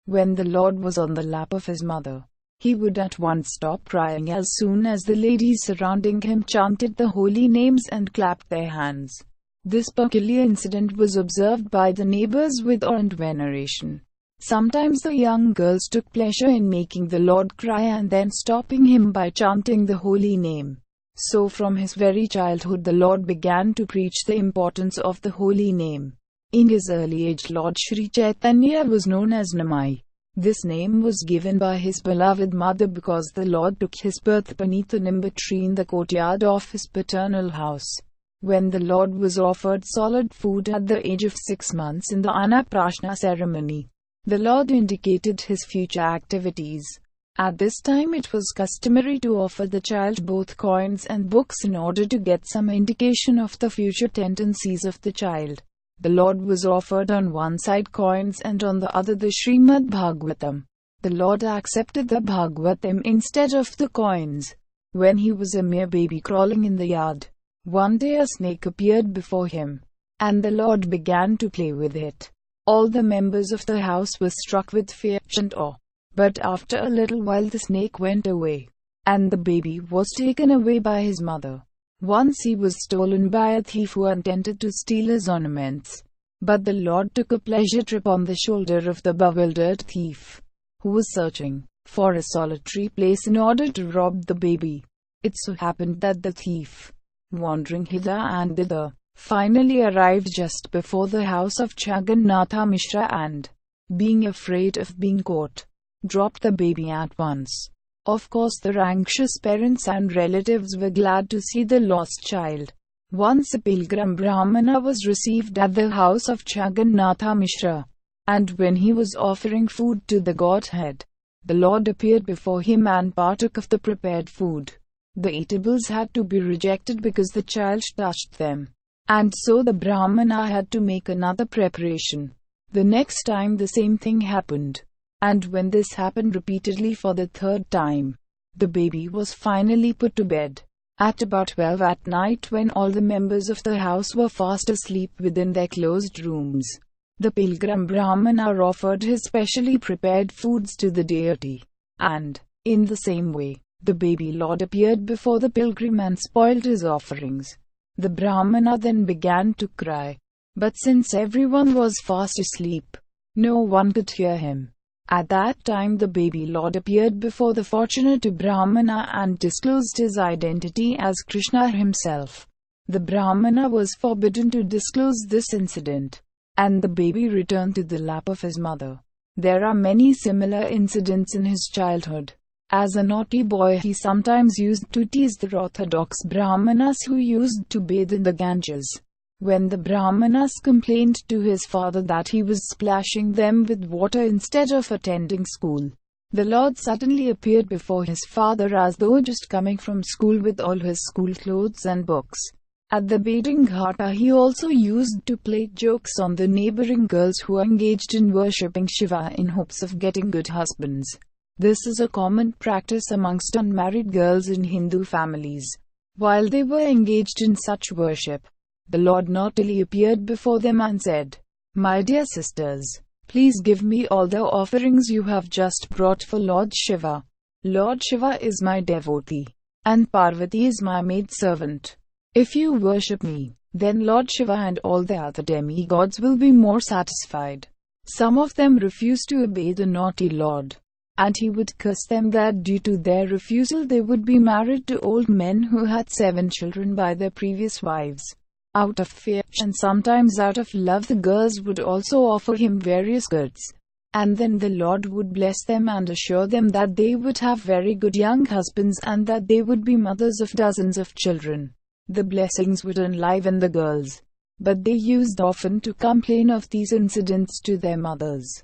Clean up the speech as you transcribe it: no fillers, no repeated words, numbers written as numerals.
When the Lord was on the lap of his mother, he would at once stop crying as soon as the ladies surrounding him chanted the holy names and clapped their hands. This peculiar incident was observed by the neighbors with awe and veneration. Sometimes the young girls took pleasure in making the Lord cry and then stopping him by chanting the holy name. So from his very childhood the Lord began to preach the importance of the holy name. In his early age, Lord Sri Chaitanya was known as Namai. This name was given by his beloved mother because the Lord took his birth beneath the nimba tree in the courtyard of his paternal house. When the Lord was offered solid food at the age of 6 months in the Annaprashna ceremony, the Lord indicated his future activities. At this time it was customary to offer the child both coins and books in order to get some indication of the future tendencies of the child. The Lord was offered on one side coins and on the other the Srimad Bhagavatam. The Lord accepted the Bhagavatam instead of the coins. When he was a mere baby crawling in the yard, one day a snake appeared before him, and the Lord began to play with it. All the members of the house were struck with fear and awe. But after a little while the snake went away, and the baby was taken away by his mother. Once he was stolen by a thief who intended to steal his ornaments. But the Lord took a pleasure trip on the shoulder of the bewildered thief, who was searching for a solitary place in order to rob the baby. It so happened that the thief, wandering hither and thither, finally arrived just before the house of Jagannatha Mishra and, being afraid of being caught, dropped the baby at once. Of course the anxious parents and relatives were glad to see the lost child. Once a pilgrim Brahmana was received at the house of Jagannatha Mishra, and when he was offering food to the Godhead, the Lord appeared before him and partook of the prepared food. The eatables had to be rejected because the child touched them, and so the Brahmana had to make another preparation. The next time the same thing happened, and when this happened repeatedly for the third time, the baby was finally put to bed. At about 12 at night, when all the members of the house were fast asleep within their closed rooms, the pilgrim Brahmana offered his specially prepared foods to the deity, and, in the same way, the baby Lord appeared before the pilgrim and spoiled his offerings. The Brahmana then began to cry, but since everyone was fast asleep, no one could hear him. At that time the baby Lord appeared before the fortunate Brahmana and disclosed his identity as Krishna himself. The Brahmana was forbidden to disclose this incident, and the baby returned to the lap of his mother. There are many similar incidents in his childhood. As a naughty boy, he sometimes used to tease the orthodox Brahmanas who used to bathe in the Ganges. When the Brahmanas complained to his father that he was splashing them with water instead of attending school, the Lord suddenly appeared before his father as though just coming from school with all his school clothes and books. At the bathing ghat, he also used to play jokes on the neighboring girls who engaged in worshipping Shiva in hopes of getting good husbands. This is a common practice amongst unmarried girls in Hindu families. While they were engaged in such worship, the Lord naughtily appeared before them and said, "My dear sisters, please give me all the offerings you have just brought for Lord Shiva. Lord Shiva is my devotee, and Parvati is my maidservant. If you worship me, then Lord Shiva and all the other demigods will be more satisfied." Some of them refused to obey the naughty Lord, and he would curse them that due to their refusal they would be married to old men who had 7 children by their previous wives. Out of fear, and sometimes out of love, the girls would also offer him various goods, and then the Lord would bless them and assure them that they would have very good young husbands and that they would be mothers of dozens of children. The blessings would enliven the girls, but they used often to complain of these incidents to their mothers.